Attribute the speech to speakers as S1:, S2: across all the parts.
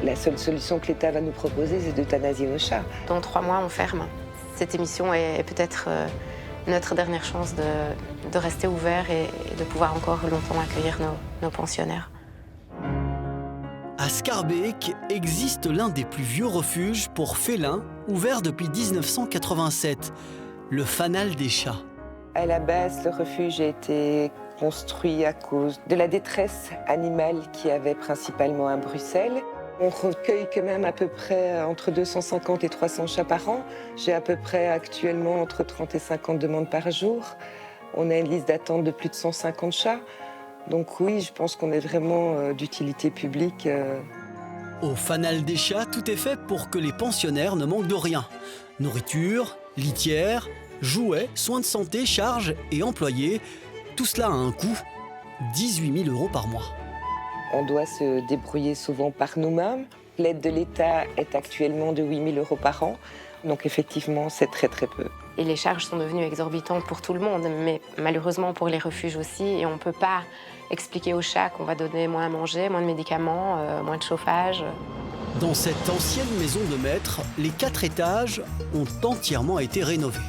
S1: La seule solution que l'État va nous proposer, c'est d'euthanasier nos chats.
S2: Dans 3 mois, on ferme. Cette émission est peut-être notre dernière chance de rester ouvert et de pouvoir encore longtemps accueillir nos pensionnaires.
S3: À Schaerbeek existe l'un des plus vieux refuges pour félins, ouvert depuis 1987, le Fanal des chats.
S1: À la base, le refuge a été construit à cause de la détresse animale qu'il y avait principalement à Bruxelles. On recueille quand même à peu près entre 250 et 300 chats par an. J'ai à peu près actuellement entre 30 et 50 demandes par jour. On a une liste d'attente de plus de 150 chats. Donc oui, je pense qu'on est vraiment d'utilité publique.
S3: Au Fanal des chats, tout est fait pour que les pensionnaires ne manquent de rien. Nourriture, litière, jouets, soins de santé, charges et employés. Tout cela a un coût, 18 000 € par mois.
S1: On doit se débrouiller souvent par nous-mêmes. L'aide de l'État est actuellement de 8 000 € par an. Donc effectivement, c'est très très peu.
S2: Et les charges sont devenues exorbitantes pour tout le monde, mais malheureusement pour les refuges aussi. Et on ne peut pas expliquer aux chats qu'on va donner moins à manger, moins de médicaments, moins de chauffage.
S3: Dans cette ancienne maison de maître, les 4 étages ont entièrement été rénovés.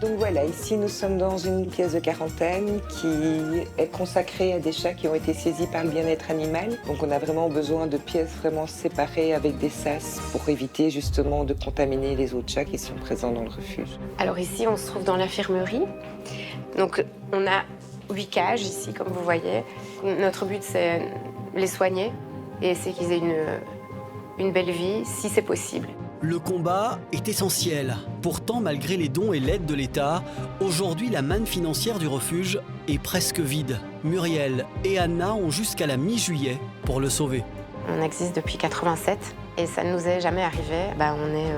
S1: Donc voilà, ici nous sommes dans une pièce de quarantaine qui est consacrée à des chats qui ont été saisis par le bien-être animal. Donc on a vraiment besoin de pièces vraiment séparées avec des sas pour éviter justement de contaminer les autres chats qui sont présents dans le refuge.
S2: Alors ici, on se trouve dans l'infirmerie. Donc on a 8 cages ici, comme vous voyez. Notre but, c'est les soigner et c'est qu'ils aient une belle vie, si c'est possible.
S3: Le combat est essentiel. Pourtant, malgré les dons et l'aide de l'État, aujourd'hui, la manne financière du refuge est presque vide. Muriel et Anna ont jusqu'à la mi-juillet pour le sauver.
S2: On existe depuis 87 et ça ne nous est jamais arrivé. On est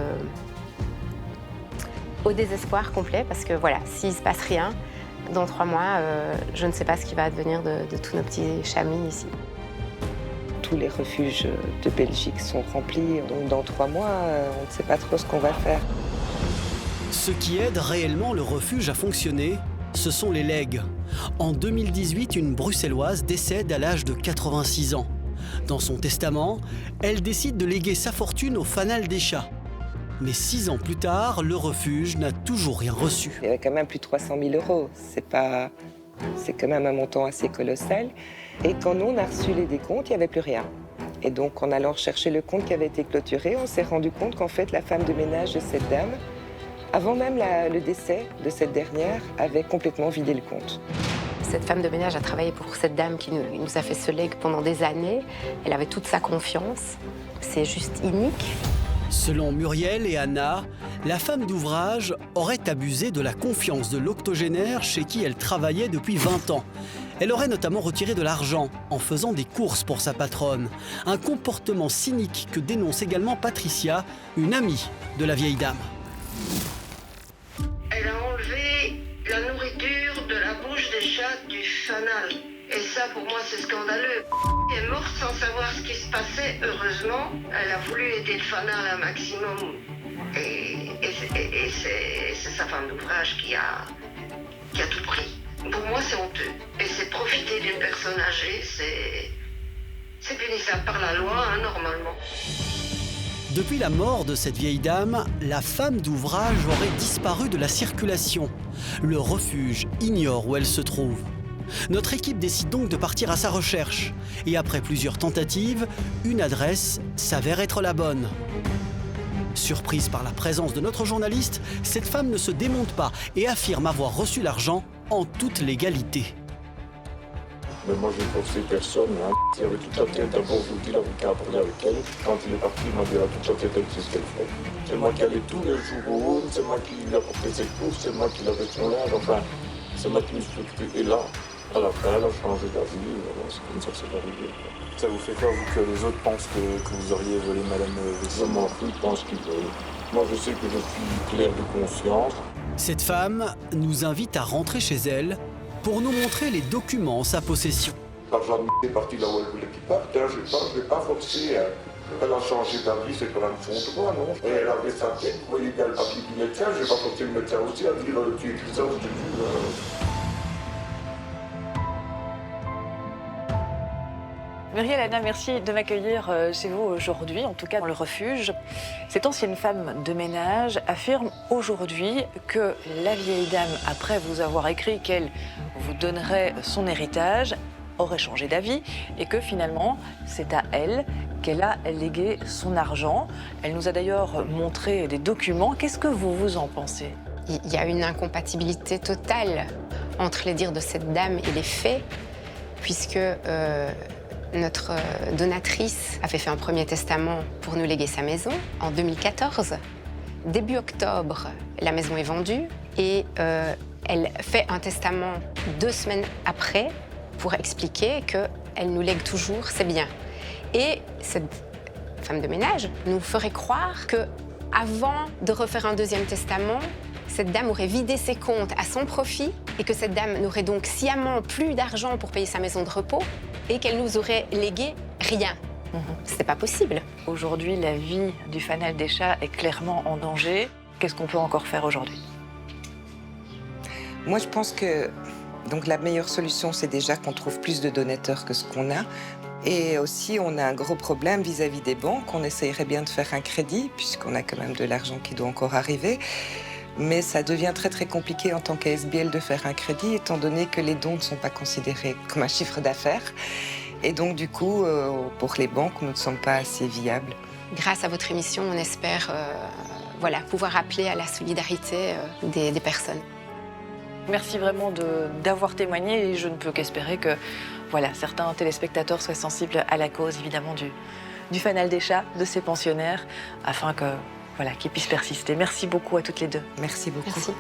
S2: au désespoir complet parce que voilà, s'il ne se passe rien, dans 3 mois, je ne sais pas ce qui va advenir de tous nos petits chamis ici.
S1: Tous les refuges de Belgique sont remplis, donc dans 3 mois, on ne sait pas trop ce qu'on va faire.
S3: Ce qui aide réellement le refuge à fonctionner, ce sont les legs. En 2018, une Bruxelloise décède à l'âge de 86 ans. Dans son testament, elle décide de léguer sa fortune au Fanal des chats. Mais 6 ans plus tard, le refuge n'a toujours rien reçu.
S1: Il y avait quand même plus de 300 000 €. C'est quand même un montant assez colossal. Et quand nous, on a reçu les décomptes, il n'y avait plus rien. Et donc, en allant chercher le compte qui avait été clôturé, on s'est rendu compte qu'en fait, la femme de ménage de cette dame, avant même le décès de cette dernière, avait complètement vidé le compte.
S2: Cette femme de ménage a travaillé pour cette dame qui nous a fait ce legs pendant des années. Elle avait toute sa confiance. C'est juste inique.
S3: Selon Muriel et Anna, la femme d'ouvrage aurait abusé de la confiance de l'octogénaire chez qui elle travaillait depuis 20 ans. Elle aurait notamment retiré de l'argent en faisant des courses pour sa patronne. Un comportement cynique que dénonce également Patricia, une amie de la vieille dame.
S4: Elle a enlevé la nourriture de la bouche des chats du Fanal. Et ça, pour moi, c'est scandaleux. Elle est morte sans savoir ce qui se passait. Heureusement, elle a voulu aider le Fanal un maximum. Et c'est sa femme d'ouvrage qui a tout pris. Pour moi, c'est honteux. Et c'est profiter d'une personne âgée, c'est punissable par la loi, normalement.
S3: Depuis la mort de cette vieille dame, la femme d'ouvrage aurait disparu de la circulation. Le refuge ignore où elle se trouve. Notre équipe décide donc de partir à sa recherche. Et après plusieurs tentatives, une adresse s'avère être la bonne. Surprise par la présence de notre journaliste, cette femme ne se démonte pas et affirme avoir reçu l'argent en toute légalité.
S5: Mais moi, je ne forcé personne. Il avait toute la tête. D'abord, je vous dis, l'avocat a parlé avec elle. Quand il est parti, il m'a dit, toute la tête, elle sait ce qu'elle fait. C'est moi qui allais tous les jours au hall, c'est moi qui lui apportais ses courses, c'est moi qui lavais son linge, enfin, c'est moi qui me suis occupé. Et là, à la fin, elle a changé d'avis, c'est comme ça que c'est arrivé.
S6: Ça vous fait quoi, vous, que les autres pensent que vous auriez volé Madame Vexin?
S5: Je m'en fous, ils pensent qu'ils veulent. Moi, je sais que je suis clair de conscience.
S3: Cette femme nous invite à rentrer chez elle pour nous montrer les documents en sa possession.
S5: L'argent est parti là où elle voulait qu'il parte, je ne vais pas forcer. Elle a changé d'avis, c'est quand même son droit, non? Et elle avait sa tête, vous voyez bien le papier du médecin, je ne vais pas forcer le médecin aussi à dire tu écris ça, je te dis.
S7: Muriel, Anna, merci de m'accueillir chez vous aujourd'hui, en tout cas dans le refuge. Cette ancienne femme de ménage affirme aujourd'hui que la vieille dame, après vous avoir écrit qu'elle vous donnerait son héritage, aurait changé d'avis et que finalement, c'est à elle qu'elle a légué son argent. Elle nous a d'ailleurs montré des documents. Qu'est-ce que vous en pensez?
S2: Il y a une incompatibilité totale entre les dires de cette dame et les faits, puisque notre donatrice avait fait un premier testament pour nous léguer sa maison en 2014. Début octobre, la maison est vendue et elle fait un testament 2 semaines après pour expliquer qu'elle nous lègue toujours ses biens. Et cette femme de ménage nous ferait croire qu'avant de refaire un deuxième testament, cette dame aurait vidé ses comptes à son profit et que cette dame n'aurait donc sciemment plus d'argent pour payer sa maison de repos et qu'elle nous aurait légué rien. C'est pas possible.
S7: Aujourd'hui, la vie du Fanal des Chats est clairement en danger. Qu'est-ce qu'on peut encore faire aujourd'hui?
S1: Moi, je pense que donc, la meilleure solution, c'est déjà qu'on trouve plus de donateurs que ce qu'on a. Et aussi, on a un gros problème vis-à-vis des banques. On essayerait bien de faire un crédit, puisqu'on a quand même de l'argent qui doit encore arriver. Mais ça devient très très compliqué en tant qu'ASBL de faire un crédit, étant donné que les dons ne sont pas considérés comme un chiffre d'affaires. Et donc du coup, pour les banques, nous ne sommes pas assez viables.
S2: Grâce à votre émission, on espère pouvoir appeler à la solidarité des personnes.
S7: Merci vraiment d'avoir témoigné et je ne peux qu'espérer que certains téléspectateurs soient sensibles à la cause évidemment du Fanal des Chats, de ces pensionnaires, afin qu'ils puissent persister. Merci beaucoup à toutes les deux.
S1: Merci beaucoup.
S2: Merci.